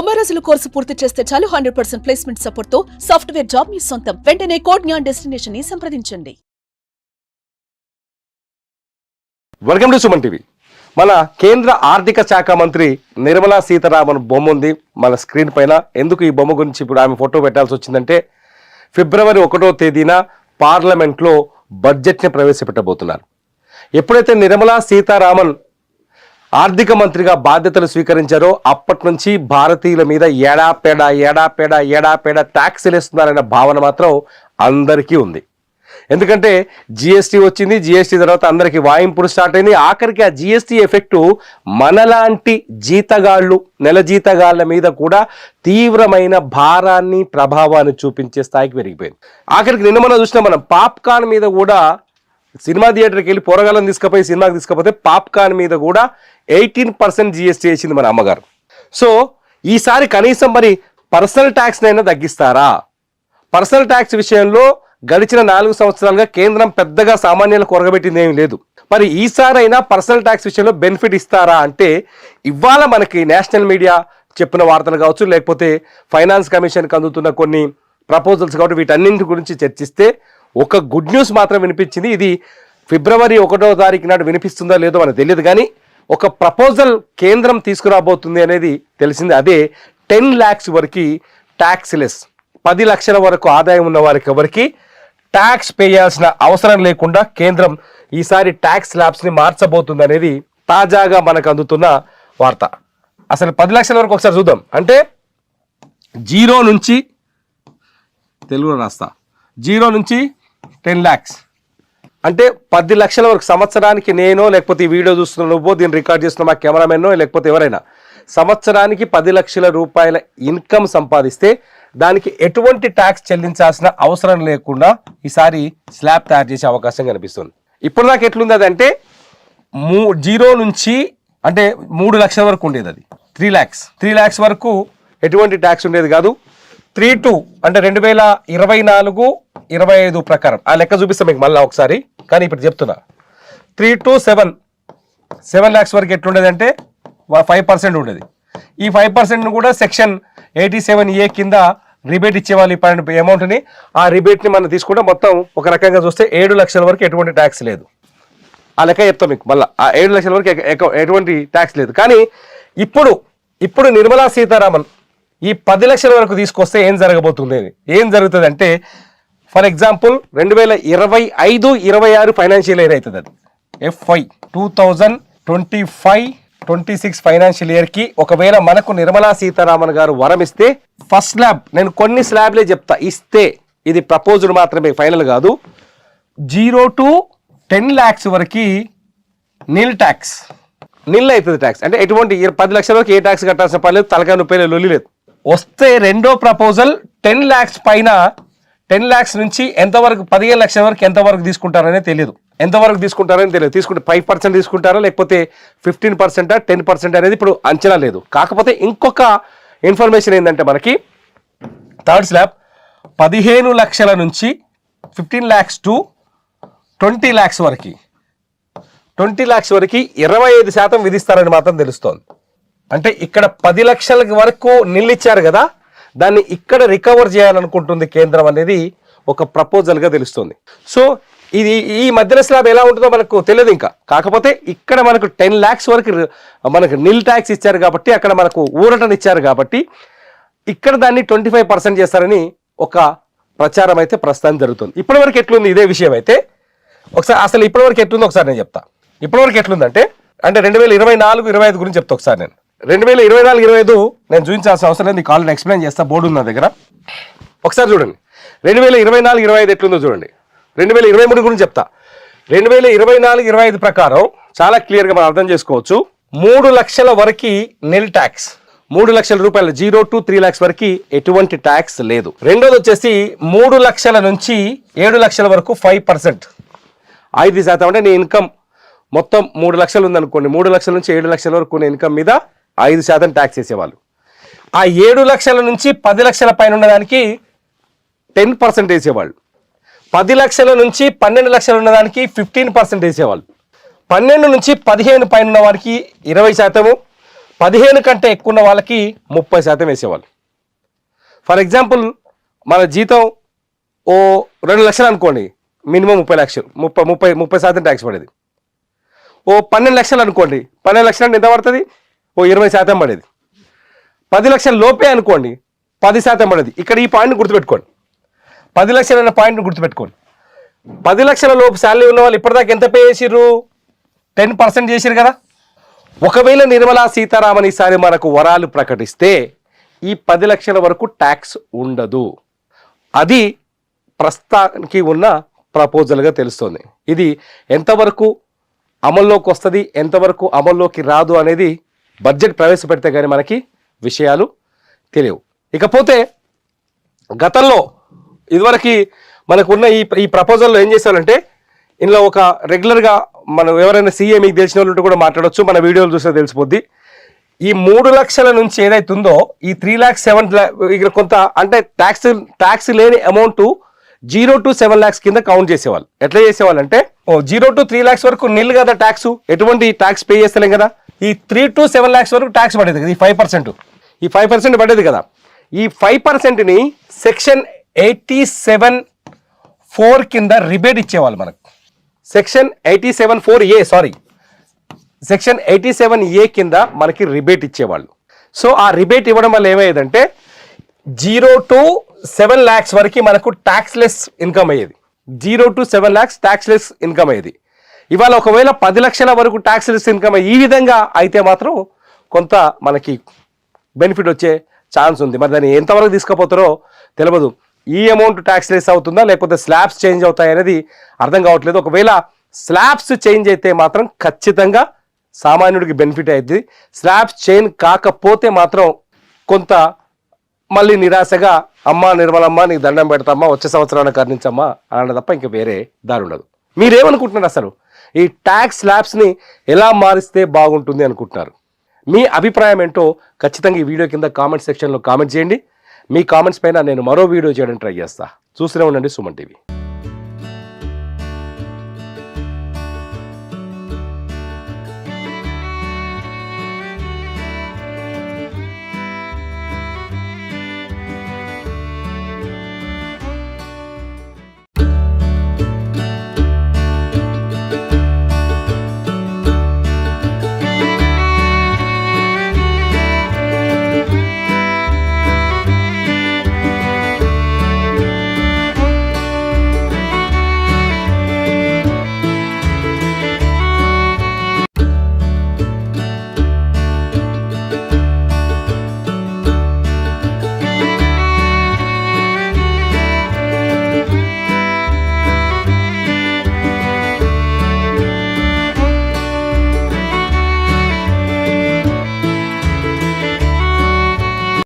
90 రోజుల కోర్సు పూర్తి చేస్తే చాలు 100% ప్లేస్మెంట్ సపోర్ట్ తో సాఫ్ట్వేర్ జాబ్ మీ సొంతం. వెంటనే కోడ్ జ్ఞాన్ డెస్టినేషన్ ని సంప్రదించండి. Welcome to Suman TV. మన కేంద్ర ఆర్థిక శాఖ మంత్రి నిర్మలా సీతారామన్ బొమ్మ ఉంది మన స్క్రీన్ పైన. ఎందుకు ఈ బొమ్మ గురించి ఇప్పుడు ఆమె ఫోటో పెట్టాల్సి వచ్చిందంటే, ఫిబ్రవరి 1వ తేదీన పార్లమెంట్లో బడ్జెట్ని ప్రవేశపెట్టబోతున్నారు. ఎప్పుడైతే నిర్మలా సీతారామన్ ఆర్థిక మంత్రిగా బాధ్యతలు స్వీకరించారో అప్పటి నుంచి భారతీయుల మీద ఏడాపేడ ట్యాక్స్లు వేస్తున్నారనే భావన మాత్రం అందరికీ ఉంది. ఎందుకంటే జిఎస్టీ వచ్చింది, జిఎస్టీ తర్వాత అందరికీ వాయింపులు స్టార్ట్ అయింది. ఆఖరికి ఆ జిఎస్టీ ఎఫెక్టు మనలాంటి జీతగాళ్ళు, నెల జీతగాళ్ళ మీద కూడా తీవ్రమైన భారాన్ని, ప్రభావాన్ని చూపించే స్థాయికి పెరిగిపోయింది. ఆఖరికి నిన్న మనం చూసినా, మనం పాప్కార్న్ మీద కూడా సినిమా థియేటర్కి వెళ్ళి పోరగాళ్ళని తీసుకుపోయి సినిమాకి తీసుకపోతే పాప్కార్న్ మీద కూడా 18% జిఎస్టీ వేసింది మన అమ్మగారు. సో ఈసారి కనీసం మరి పర్సనల్ ట్యాక్స్ అయినా తగ్గిస్తారా? పర్సనల్ ట్యాక్స్ విషయంలో గడిచిన 4 సంవత్సరాలుగా కేంద్రం పెద్దగా సామాన్యులకు కొరగబెట్టింది ఏమీ లేదు. మరి ఈసారైనా పర్సనల్ ట్యాక్స్ విషయంలో బెనిఫిట్ ఇస్తారా అంటే, ఇవాళ మనకి నేషనల్ మీడియా చెప్పిన వార్తలు కావచ్చు, లేకపోతే ఫైనాన్స్ కమిషన్కి అందుతున్న కొన్ని ప్రపోజల్స్ కాబట్టి వీటన్నింటి గురించి చర్చిస్తే ఒక గుడ్ న్యూస్ మాత్రం వినిపించింది. ఇది ఫిబ్రవరి 1వ తారీఖు నాడు వినిపిస్తుందో లేదో మనకు తెలియదు, కానీ ఒక ప్రపోజల్ కేంద్రం తీసుకురాబోతుంది అనేది తెలిసింది. అదే 10 lakhs వరకు ట్యాక్స్ లెస్, 10 లక్షల వరకు ఆదాయం ఉన్న వారికి ఎవరికి ట్యాక్స్ పే చేయాల్సిన అవసరం లేకుండా కేంద్రం ఈసారి ట్యాక్స్ స్లాబ్స్ని మార్చబోతుంది అనేది తాజాగా మనకు అందుతున్న వార్త. అసలు 10 లక్షల వరకు ఒకసారి చూద్దాం. అంటే 0 నుంచి, తెలుగులో రాస్తా, 0 నుంచి 10 lakhs అంటే 10 లక్షల వరకు సంవత్సరానికి. నేనో లేకపోతే ఈ వీడియో చూస్తున్న నువ్వో, దీన్ని రికార్డ్ చేస్తున్న మా కెమెరామెన్నో, లేకపోతే ఎవరైనా సంవత్సరానికి 10 లక్షల రూపాయల ఇన్కమ్ సంపాదిస్తే దానికి ఎటువంటి ట్యాక్స్ చెల్లించాల్సిన అవసరం లేకుండా ఈసారి స్లాబ్ తయారు చేసే అవకాశం కనిపిస్తుంది. ఇప్పుడు నాకు ఎట్లుంది అదంటే, 0 నుంచి అంటే 3 లక్షల వరకు ఉండేది, అది 3 lakhs వరకు ఎటువంటి ట్యాక్స్ ఉండేది కాదు. 3 అంటే 2024-25 ప్రకారం ఆ లెక్క చూపిస్తాం మీకు మళ్ళీ ఒకసారి, కానీ ఇప్పుడు చెప్తున్నా 3 to 7 lakhs వరకు ఎట్లుండేది అంటే 5% ఉండేది. ఈ 5% కూడా సెక్షన్ 87A కింద రిబేట్ ఇచ్చేవాళ్ళు. ఈ అమౌంట్ని, ఆ రిబేట్ని మనం తీసుకుంటే మొత్తం ఒక రకంగా చూస్తే 7 లక్షల వరకు ఎటువంటి ట్యాక్స్ లేదు. ఆ లెక్క చెప్తాం మీకు మళ్ళీ. ఆ 7 లక్షల వరకు ఎటువంటి ట్యాక్స్ లేదు. కానీ ఇప్పుడు నిర్మలా సీతారామన్ ఈ 10 లక్షల వరకు తీసుకొస్తే ఏం జరగబోతుంది, ఏం జరుగుతుంది అంటే, ఫర్ ఎగ్జాంపుల్ 2025-26 ఫైనాన్షియల్ ఇయర్ అవుతుంది. అది FY 2025-26 ఫైనాన్షియల్ ఇయర్కి ఒకవేళ మనకు నిర్మలా సీతారామన్ గారు వరం ఇస్తే, ఫస్ట్ స్లాబ్, నేను కొన్ని స్లాబ్లే చెప్తా, ఇస్తే ఇది ప్రపోజల్ మాత్రమే, ఫైనల్ కాదు, 0 to 10 lakhs వరకు నిల్ ట్యాక్స్, నిల్ అవుతుంది ట్యాక్స్. అంటే ఎటువంటి 10 లక్షల వరకు ఏ ట్యాక్స్ కట్టాల్సిన పని లేదు, తలకాయ నొప్పి లొల్లి లేదు. వస్తే రెండో ప్రపోజల్ 10 lakhs పైన, 10 lakhs నుంచి ఎంతవరకు, 15 లక్షల వరకు ఎంతవరకు తీసుకుంటారనే తెలియదు. తీసుకుంటే 5% తీసుకుంటారా, లేకపోతే 15%, 10% అనేది ఇప్పుడు అంచనా లేదు. కాకపోతే ఇంకొక ఇన్ఫర్మేషన్ ఏంటంటే, మనకి థర్డ్ స్లాబ్ 15 లక్షల నుంచి 15 lakhs to 20 lakhs వరకు, 20 lakhs వరకు 25% విధిస్తారని మాత్రం తెలుస్తోంది. అంటే ఇక్కడ 10 లక్షల వరకు నిల్లిచ్చారు కదా, దాన్ని ఇక్కడ రికవర్ చేయాలనుకుంటుంది కేంద్రం అనేది ఒక ప్రపోజల్గా తెలుస్తుంది. సో ఇది ఈ మధ్యలో స్లాబ్ ఎలా ఉంటుందో మనకు తెలియదు ఇంకా. కాకపోతే ఇక్కడ మనకు 10 lakhs వరకు మనకు నిల్ ట్యాక్స్ ఇచ్చారు కాబట్టి, అక్కడ మనకు ఊరటనిచ్చారు కాబట్టి, ఇక్కడ దాన్ని 25% చేస్తారని ఒక ప్రచారం అయితే ప్రస్తుతం జరుగుతుంది. ఇప్పటివరకు ఎట్లుంది ఇదే విషయం అయితే, ఒకసారి అసలు ఇప్పటివరకు ఎట్లుందో ఒకసారి నేను చెప్తా. ఇప్పటివరకు ఎట్లుందంటే, 2024-25 గురించి చెప్తా ఒకసారి. నేను 2024-25 నేను చూపించాల్సిన అవసరం లేదు, నీకు ఆల్రెడీ ఎక్స్ప్లెయిన్ చేస్తా, బోర్డు ఉంది నా దగ్గర. ఒకసారి చూడండి 2024-25 ఎట్లుందో చూడండి. 2023 గురించి చెప్తా. 2024-25 ప్రకారం చాలా క్లియర్గా మనం అర్థం చేసుకోవచ్చు. 3 లక్షల వరకు నిల్ ట్యాక్స్, 3 లక్షల రూపాయలు, 0 to 3 lakhs వరకు ఎటువంటి ట్యాక్స్ లేదు. రెండోది వచ్చేసి 3 లక్షల నుంచి 7 లక్షల వరకు 5%, 5% అంటే నీ ఇన్కమ్ మొత్తం 3 లక్షలు ఉందనుకోండి, 3 లక్షల నుంచి 7 లక్షల వరకు ఉన్న ఇన్కమ్ మీద 5% ట్యాక్స్ వేసేవాళ్ళు. ఆ 7 లక్షల నుంచి 10 లక్షల పైన ఉన్నదానికి 10% వేసేవాళ్ళు. 10 లక్షల నుంచి 12 లక్షలు ఉన్నదానికి 15% వేసేవాళ్ళు. 12 నుంచి 15 పైన ఉన్న వారికి 20%, 15 కంటే ఎక్కువ ఉన్న వాళ్ళకి 30% వేసేవాళ్ళు. ఫర్ ఎగ్జాంపుల్ మన జీతం ఓ 2 లక్షలు అనుకోండి, మినిమం 30 లక్షలు, 30% ట్యాక్స్ పడేది. ఓ 12 లక్షలు అనుకోండి, 12 లక్షలు అంటే ఎంత పడుతుంది? ఓ 20% పడేది. 10 లక్షల లోపే అనుకోండి, 10% పడేది. ఇక్కడ ఈ పాయింట్ని గుర్తుపెట్టుకోండి, 10 లక్షలు అనే పాయింట్ని గుర్తుపెట్టుకోండి. 10 లక్షల లోపు శాలరీ ఉన్న వాళ్ళు ఇప్పటిదాకా ఎంత పే చేసిర్రు? 10% చేసిరు కదా. ఒకవేళ నిర్మలా సీతారామన్ ఈసారి మనకు వరాలు ప్రకటిస్తే ఈ 10 లక్షల వరకు ట్యాక్స్ ఉండదు. అది ప్రస్తుతానికి ఉన్న ప్రపోజల్గా తెలుస్తుంది. ఇది ఎంతవరకు అమల్లోకి వస్తుంది, ఎంతవరకు అమల్లోకి రాదు అనేది బడ్జెట్ ప్రవేశపెడితే కానీ మనకి విషయాలు తెలియవు. ఇకపోతే గతంలో ఇదివరకు మనకున్న ఈ ప్రపోజల్లో ఏం చేశారంటే, ఇందులో ఒక రెగ్యులర్గా మనం ఎవరైనా సీఏ మీకు తెలిసిన వాళ్ళు కూడా మాట్లాడవచ్చు, మన వీడియోలు చూస్తే తెలిసిపోద్ది. ఈ 3 లక్షల నుంచి ఏదైతే ఉందో ఈ 3 lakhs 7 lakhs ఇక్కడ కొంత అంటే ట్యాక్స్ లేని అమౌంట్ 0 to 7 lakhs కింద కౌంట్ చేసేవాళ్ళు. ఎట్లా చేసేవాళ్ళు అంటే 0 to 3 lakhs వరకు నిల్ కదా ట్యాక్స్, ఎటువంటి ట్యాక్స్ పే చేస్తలేం కదా. ఈ 3 to 7 lakhs వరకు ట్యాక్స్ పడేది కదా, ఈ 5% పడేది కదా. ఈ 5%ని సెక్షన్ 87(4) కింద రిబేట్ ఇచ్చేవాళ్ళు మనకు. సెక్షన్ 87(a) కింద మనకి రిబేట్ ఇచ్చేవాళ్ళు. సో ఆ రిబేట్ ఇవ్వడం వల్ల ఏమయ్యేదంటే 0 to 7 lakhs వరకు మనకు ట్యాక్స్లెస్ ఇన్కమ్ అయ్యేది. 0 to 7 lakhs ట్యాక్స్లెస్ ఇన్కమ్ అయ్యేది. ఇవాళ ఒకవేళ 10 లక్షల వరకు ట్యాక్స్లెస్ ఇన్కమ్ ఈ విధంగా అయితే మాత్రం కొంత మనకి బెనిఫిట్ వచ్చే ఛాన్స్ ఉంది. మరి దాన్ని ఎంతవరకు తీసుకుపోతారో తెలియదు. ఈ అమౌంట్ ట్యాక్స్లెస్ అవుతుందా లేకపోతే స్లాబ్స్ చేంజ్ అవుతాయి అనేది అర్థం కావట్లేదు. ఒకవేళ స్లాబ్స్ చేంజ్ అయితే మాత్రం ఖచ్చితంగా సామాన్యుడికి బెనిఫిట్ అవుతుంది. స్లాబ్స్ చేంజ్ కాకపోతే మాత్రం కొంత మళ్ళీ నిరాశగా అమ్మ నిర్మలమ్మ నీకు దండం పెడతామ్మా, వచ్చే సంవత్సరాన్ని కర్ణించమ్మా అన్న తప్ప ఇంకా వేరే దారి ఉండదు. మీరేమనుకుంటున్నారు అసలు ఈ ట్యాక్స్ స్లాబ్స్ని ఎలా మారిస్తే బాగుంటుంది అనుకుంటున్నారు? మీ అభిప్రాయం ఏంటో ఖచ్చితంగా ఈ వీడియో కింద కామెంట్ సెక్షన్లో కామెంట్ చేయండి. మీ కామెంట్స్ పైన నేను మరో వీడియో చేయడానికి ట్రై చేస్తా. చూస్తూనే ఉండండి సుమన్ టీవీ.